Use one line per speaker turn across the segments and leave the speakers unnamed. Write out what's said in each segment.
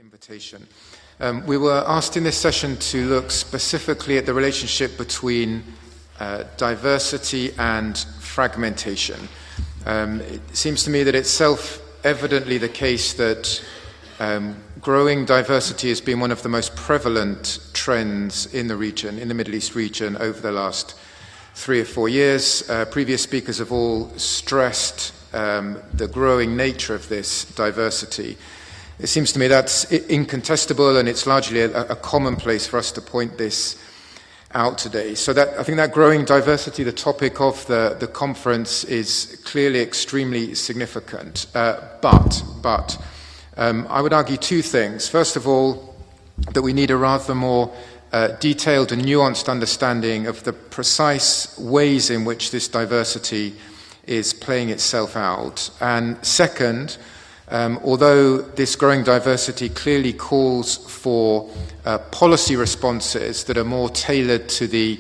invitation. We were asked in this session to look specifically at the relationship between diversity and fragmentation. It seems to me that it's self-evidently the case that growing diversity has been one of the most prevalent trends in the region, in the Middle East region, over the last 3 or 4 years. Previous speakers have all stressed the growing nature of this diversity. It seems to me that's incontestable, and it's largely a commonplace for us to point this out today. So that I think that growing diversity, the topic of the conference, is clearly extremely significant. But I would argue 2 things. First of all, that we need a rather more detailed and nuanced understanding of the precise ways in which this diversity is playing itself out. And second, although this growing diversity clearly calls for policy responses that are more tailored to the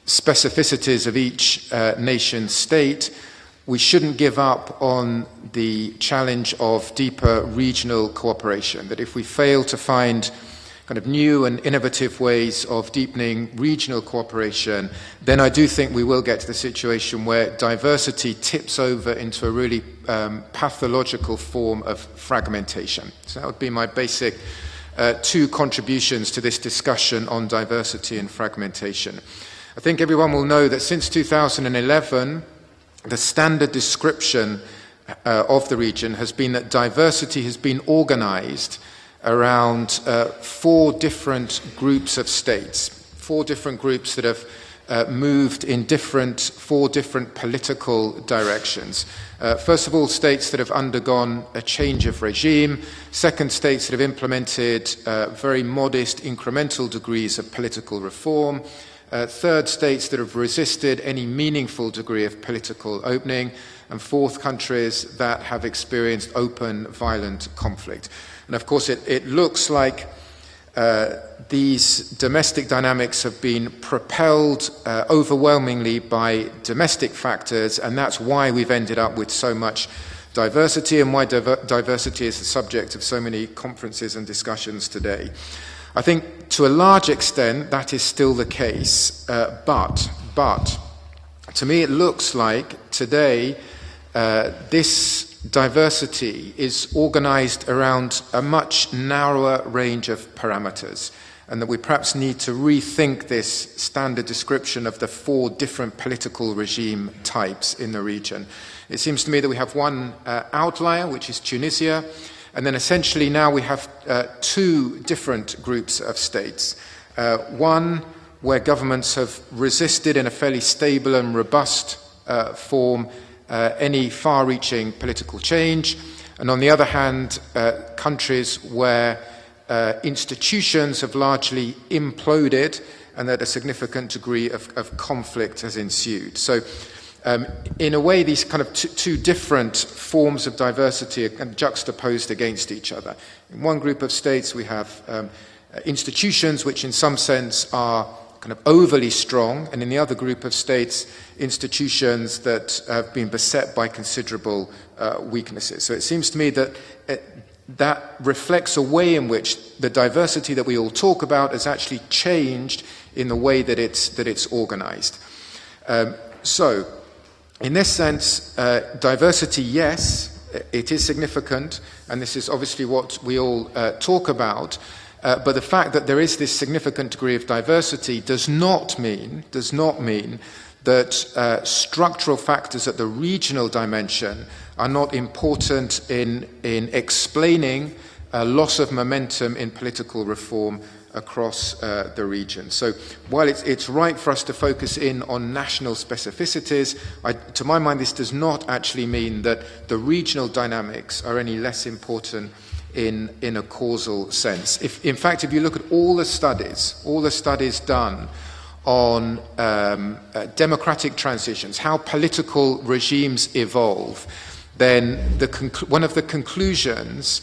specificities of each nation state, we shouldn't give up on the challenge of deeper regional cooperation. That if we fail to find kind of new and innovative ways of deepening regional cooperation, then I do think we will get to the situation where diversity tips over into a really pathological form of fragmentation. So that would be my basic 2 contributions to this discussion on diversity and fragmentation. I think everyone will know that since 2011, the standard description of the region has been that diversity has been organized around 4 different groups of states, 4 different groups that have moved in 4 different political directions. First of all, states that have undergone a change of regime. Second, states that have implemented very modest incremental degrees of political reform. Third, states that have resisted any meaningful degree of political opening. And fourth, countries that have experienced open, violent conflict. And of course, it looks like these domestic dynamics have been propelled overwhelmingly by domestic factors, and that's why we've ended up with so much diversity, and why diversity is the subject of so many conferences and discussions today. I think to a large extent that is still the case, but to me it looks like today this diversity is organized around a much narrower range of parameters, and that we perhaps need to rethink this standard description of the 4 different political regime types in the region. It seems to me that we have one outlier, which is Tunisia, and then essentially now we have 2 different groups of states. One where governments have resisted in a fairly stable and robust form any far-reaching political change, and on the other hand, countries where institutions have largely imploded and that a significant degree of conflict has ensued. So in a way, these kind of 2 different forms of diversity are juxtaposed against each other. In one group of states, we have institutions which in some sense are kind of overly strong, and in the other group of states, institutions that have been beset by considerable weaknesses. So it seems to me that that reflects a way in which the diversity that we all talk about has actually changed in the way that it's organized. So in this sense, diversity, yes, it is significant, and this is obviously what we all talk about. But the fact that there is this significant degree of diversity does not mean that structural factors at the regional dimension are not important in explaining a loss of momentum in political reform across the region. So while it's right for us to focus in on national specificities, to my mind this does not actually mean that the regional dynamics are any less important in a causal sense. In fact, if you look at all the studies done on democratic transitions, how political regimes evolve, then one of the conclusions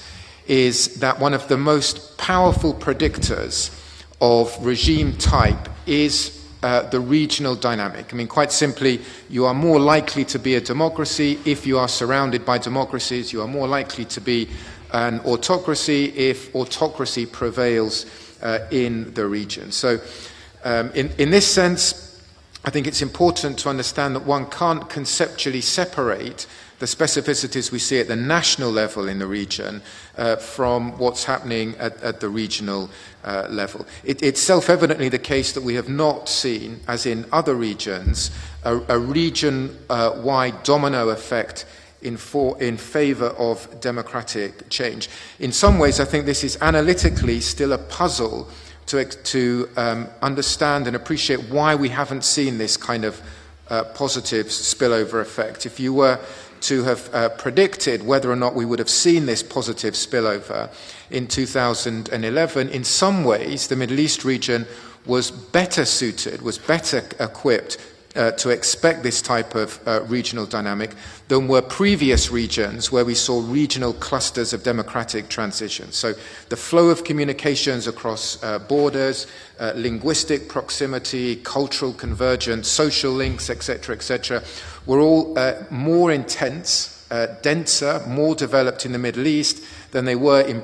is that one of the most powerful predictors of regime type is the regional dynamic. I mean, quite simply, you are more likely to be a democracy if you are surrounded by democracies. You are more likely to be an autocracy if autocracy prevails in the region. So in this sense, I think it's important to understand that one can't conceptually separate the specificities we see at the national level in the region from what's happening at the regional level. It's self-evidently the case that we have not seen, as in other regions, a region-wide domino effect in favor of democratic change. In some ways, I think this is analytically still a puzzle to understand and appreciate why we haven't seen this kind of positive spillover effect. If you were to have predicted whether or not we would have seen this positive spillover in 2011, in some ways the Middle East region was better suited, was better equipped to expect this type of regional dynamic than were previous regions where we saw regional clusters of democratic transition. So the flow of communications across borders, linguistic proximity, cultural convergence, social links, etc., were all more intense, denser, more developed in the Middle East than they were in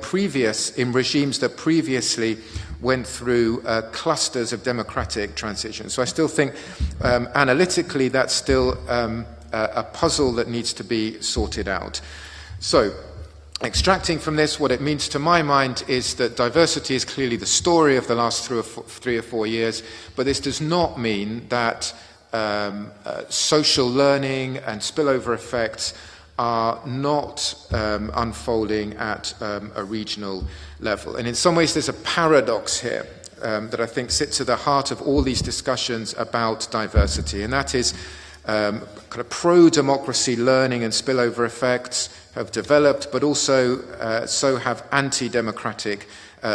regimes that previously went through clusters of democratic transition. So I still think analytically that's still a puzzle that needs to be sorted out. So extracting from this, what it means to my mind is that diversity is clearly the story of the last 3 or 4 years, but this does not mean that social learning and spillover effects are not unfolding at a regional level. And in some ways there's a paradox here that I think sits at the heart of all these discussions about diversity, and that is kind of pro-democracy learning and spillover effects have developed, but also so have anti-democratic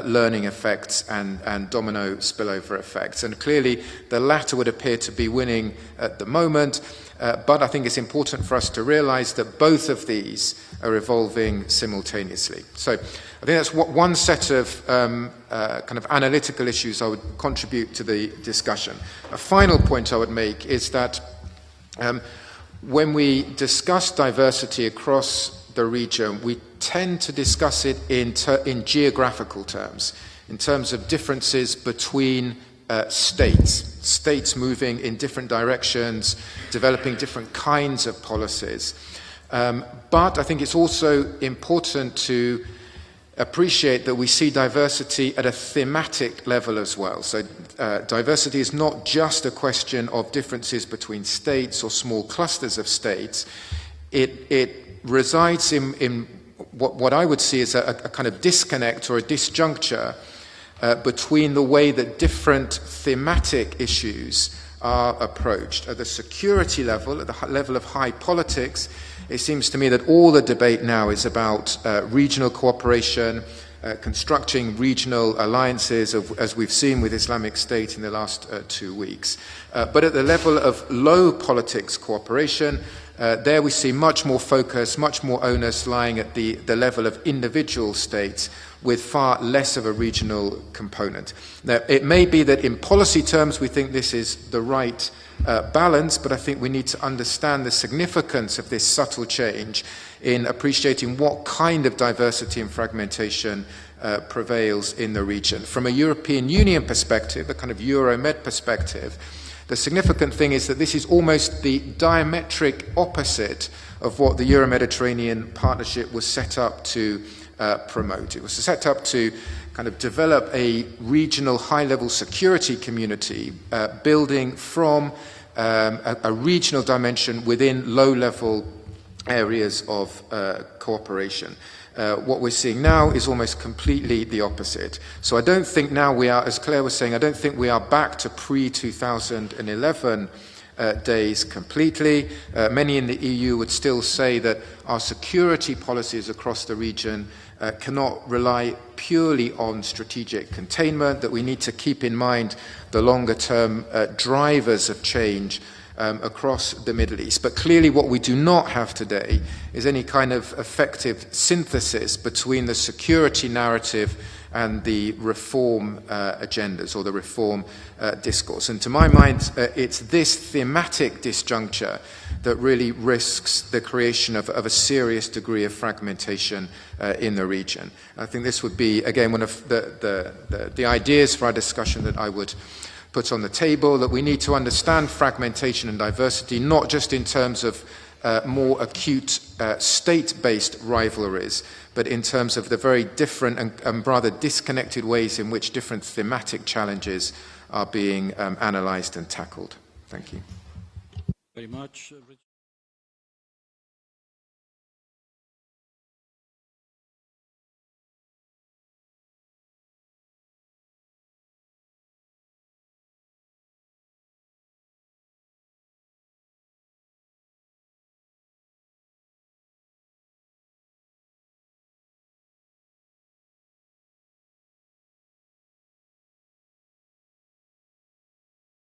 learning effects and domino spillover effects. And clearly the latter would appear to be winning at the moment, but I think it's important for us to realize that both of these are evolving simultaneously. So I think that's one set of kind of analytical issues I would contribute to the discussion. A final point I would make is that when we discuss diversity across the region, we tend to discuss it in geographical terms, in terms of differences between states moving in different directions, developing different kinds of policies. But I think it's also important to appreciate that we see diversity at a thematic level as well. So diversity is not just a question of differences between states or small clusters of states. It resides in what I would see as a kind of disconnect or a disjuncture between the way that different thematic issues are approached. At the security level, at the level of high politics, it seems to me that all the debate now is about regional cooperation, constructing regional alliances, as we've seen with Islamic State in the last 2 weeks. But at the level of low politics cooperation, there we see much more focus, much more onus lying at the level of individual states with far less of a regional component. Now, it may be that in policy terms we think this is the right balance, but I think we need to understand the significance of this subtle change in appreciating what kind of diversity and fragmentation prevails in the region. From a European Union perspective, a kind of EuroMed perspective, the significant thing is that this is almost the diametric opposite of what the Euro-Mediterranean Partnership was set up to promote. It was set up to kind of develop a regional high-level security community, building from a regional dimension within low-level areas of cooperation. What we're seeing now is almost completely the opposite. So I don't think now we are, as Claire was saying, I don't think we are back to pre-2011 days completely. Many in the EU would still say that our security policies across the region cannot rely purely on strategic containment, that we need to keep in mind the longer-term drivers of change across the Middle East. But clearly what we do not have today is any kind of effective synthesis between the security narrative and the reform agendas or the reform discourse. And to my mind, it's this thematic disjuncture that really risks the creation of a serious degree of fragmentation in the region. I think this would be, again, one of the ideas for our discussion that I would put on the table, that we need to understand fragmentation and diversity, not just in terms of more acute state-based rivalries, but in terms of the very different and rather disconnected ways in which different thematic challenges are being analysed and tackled. Thank you.
Very much.